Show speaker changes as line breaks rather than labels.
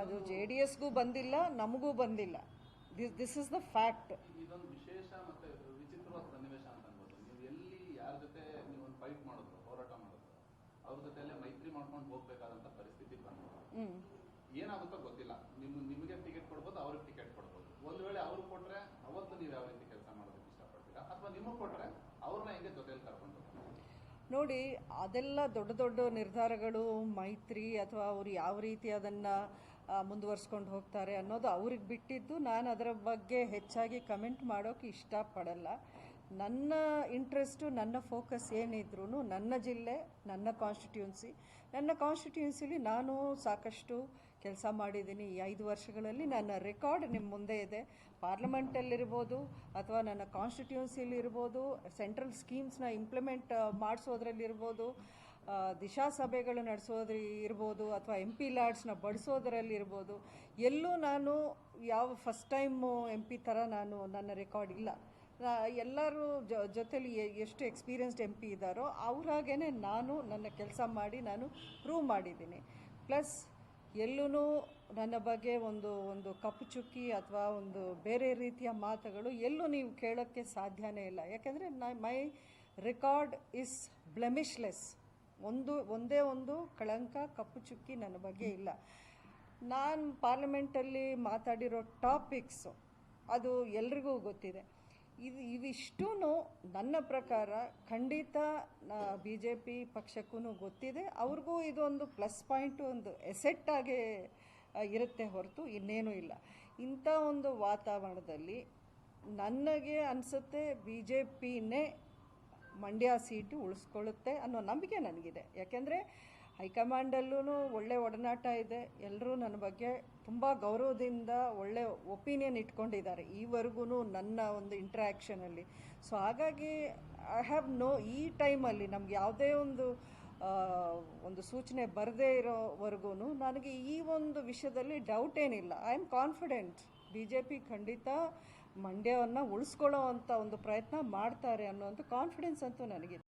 ಅದು JDSಗೂ ಬಂದಿಲ್ಲ, ನಮಗೂ ಬಂದಿಲ್ಲ. This is the fact.
ಇದೊಂದು ವಿಶೇಷ ಮತ್ತೆ ವಿಚಿತ್ರವಾದ ಸನ್ನಿವೇಶ ಅಂತ ಅನ್ಬೋದು. ನೀವು ಎಲ್ಲಿ ಯಾರ ಜೊತೆ ನೀವು ಒಂದು ಫೈಟ್ ಮಾಡಿದ್ರು, ಹೋರಾಟ ಮಾಡಿದ್ರು, ಅವ್ರ ಜೊತೆಯಲ್ಲೇ ಮೈತ್ರಿ ಮಾಡ್ಕೊಂಡು ಹೋಗ್ಬೇಕಾದಂತ ಪರಿಸ್ಥಿತಿ ಬಂತು. ಏನಾಗುತ್ತೋ ಗೊತ್ತಿಲ್ಲ. ನಿಮಗೆ ಟಿಕೆಟ್ ಕೊಡ್ಬೋದು, ಅವ್ರಿಗೆ ಟಿಕೆಟ್ ಕೊಡ್ಬೋದು. ಒಂದ್ ವೇಳೆ ಅವ್ರು ಕೊಟ್ರೆ ಅವತ್ತು ನೀವು ಯಾವ ರೀತಿ ಕೆಲಸ ಮಾಡೋದಕ್ಕೆ ಇಷ್ಟಪಡ್ತೀರಾ, ಅಥವಾ ನಿಮಗೆ ಕೊಟ್ರೆ ಅವ್ರನ್ನ ಹೆಂಗೆ ಜೊತೆಯಲ್ಲಿ ಕರ್ಕೊಂಡು
ನೋಡಿ, ಅದೆಲ್ಲ ದೊಡ್ಡ ದೊಡ್ಡ ನಿರ್ಧಾರಗಳು, ಮೈತ್ರಿ ಅಥವಾ ಅವರು ಯಾವ ರೀತಿ ಅದನ್ನು ಮುಂದುವರ್ಸ್ಕೊಂಡು ಹೋಗ್ತಾರೆ ಅನ್ನೋದು ಅವ್ರಿಗೆ ಬಿಟ್ಟಿದ್ದು. ನಾನು ಅದರ ಬಗ್ಗೆ ಹೆಚ್ಚಾಗಿ ಕಮೆಂಟ್ ಮಾಡೋಕ್ಕೆ ಇಷ್ಟಪಡಲ್ಲ. ನನ್ನ ಇಂಟ್ರೆಸ್ಟು, ನನ್ನ ಫೋಕಸ್ ಏನಿದ್ರೂ ನನ್ನ ಜಿಲ್ಲೆ, ನನ್ನ ಕಾನ್ಸ್ಟಿಟ್ಯೂನ್ಸಿಲಿ ನಾನು ಸಾಕಷ್ಟು ಕೆಲಸ ಮಾಡಿದ್ದೀನಿ. ಈ 5 ವರ್ಷಗಳಲ್ಲಿ ನನ್ನ ರೆಕಾರ್ಡ್ ನಿಮ್ಮ ಮುಂದೆ ಇದೆ. ಪಾರ್ಲಿಮೆಂಟಲ್ಲಿರ್ಬೋದು ಅಥವಾ ನನ್ನ ಕಾನ್ಸ್ಟಿಟ್ಯೂನ್ಸಿಲಿ ಇರ್ಬೋದು, ಸೆಂಟ್ರಲ್ ಸ್ಕೀಮ್ಸ್ನ ಇಂಪ್ಲಿಮೆಂಟ್ ಮಾಡಿಸೋದ್ರಲ್ಲಿರ್ಬೋದು, ದಿಶಾ ಸಭೆಗಳು ನಡೆಸೋದ್ರಿ ಇರ್ಬೋದು, ಅಥವಾ MP ಲ್ಯಾಡ್ಸ್ನ ಬಡಿಸೋದ್ರಲ್ಲಿರ್ಬೋದು, ಎಲ್ಲೂ ನಾನು ಫಸ್ಟ್ ಟೈಮು MP ಥರ ನನ್ನ ರೆಕಾರ್ಡ್ ಇಲ್ಲ. ಎಲ್ಲರೂ ಜೊತೆಲಿ ಎಷ್ಟು ಎಕ್ಸ್ಪೀರಿಯನ್ಸ್ಡ್ MP ಇದ್ದಾರೋ ಅವ್ರಾಗೇ ನನ್ನ ಕೆಲಸ ಮಾಡಿ ನಾನು ಪ್ರೂವ್ ಮಾಡಿದ್ದೀನಿ. ಪ್ಲಸ್ ಎಲ್ಲೂ ನನ್ನ ಬಗ್ಗೆ ಒಂದು ಕಪ್ಪು ಚುಕ್ಕಿ ಅಥವಾ ಒಂದು ಬೇರೆ ರೀತಿಯ ಮಾತುಗಳು ಎಲ್ಲೂ ನೀವು ಕೇಳೋಕ್ಕೆ ಸಾಧ್ಯನೇ ಇಲ್ಲ. ಯಾಕೆಂದರೆ ಮೈ ರೆಕಾರ್ಡ್ ಇಸ್ ಬ್ಲೆಮಿಶ್ಲೆಸ್. ಒಂದೇ ಒಂದು ಕಳಂಕ, ಕಪ್ಪು ಚುಕ್ಕಿ ನನ್ನ ಬಗ್ಗೆ ಇಲ್ಲ. ನಾನು ಪಾರ್ಲಿಮೆಂಟಲ್ಲಿ ಮಾತಾಡಿರೋ ಟಾಪಿಕ್ಸು ಅದು ಎಲ್ರಿಗೂ ಗೊತ್ತಿದೆ. ಇವಿಷ್ಟೂ ನನ್ನ ಪ್ರಕಾರ ಖಂಡಿತ BJP ಪಕ್ಷಕ್ಕೂ ಗೊತ್ತಿದೆ. ಅವ್ರಿಗೂ ಇದೊಂದು ಪ್ಲಸ್ ಪಾಯಿಂಟು, ಒಂದು ಎಸೆಟ್ ಆಗೇ ಇರುತ್ತೆ ಹೊರತು ಇನ್ನೇನೂ ಇಲ್ಲ. ಇಂಥ ಒಂದು ವಾತಾವರಣದಲ್ಲಿ ನನಗೆ ಅನಿಸುತ್ತೆ BJPನೇ ಮಂಡ್ಯ ಸೀಟು ಉಳಿಸ್ಕೊಳ್ಳುತ್ತೆ ಅನ್ನೋ ನಂಬಿಕೆ ನನಗಿದೆ. ಯಾಕೆಂದರೆ ಹೈಕಮಾಂಡಲ್ಲೂ ಒಳ್ಳೆ ಒಡನಾಟ ಇದೆ. ಎಲ್ಲರೂ ನನ್ನ ಬಗ್ಗೆ ತುಂಬ ಗೌರವದಿಂದ ಒಳ್ಳೆ ಒಪಿನಿಯನ್ ಇಟ್ಕೊಂಡಿದ್ದಾರೆ ಈವರೆಗೂ ನನ್ನ ಒಂದು ಇಂಟ್ರ್ಯಾಕ್ಷನಲ್ಲಿ. ಸೊ ಹಾಗಾಗಿ ಈ ಟೈಮಲ್ಲಿ ನಮ್ಗೆ ಯಾವುದೇ ಒಂದು ಸೂಚನೆ ಬರದೇ ಇರೋವರೆಗೂ ನನಗೆ ಈ ಒಂದು ವಿಷಯದಲ್ಲಿ ಡೌಟ್ ಏನಿಲ್ಲ. ಐ ಆಮ್ ಕಾನ್ಫಿಡೆಂಟ್ BJP ಖಂಡಿತ ಮಂಡ್ಯವನ್ನು ಉಳಿಸ್ಕೊಳ್ಳೋ ಅಂಥ ಒಂದು ಪ್ರಯತ್ನ ಮಾಡ್ತಾರೆ ಅನ್ನೋಂಥ ಕಾನ್ಫಿಡೆನ್ಸ್ ಅಂತೂ ನನಗಿದೆ.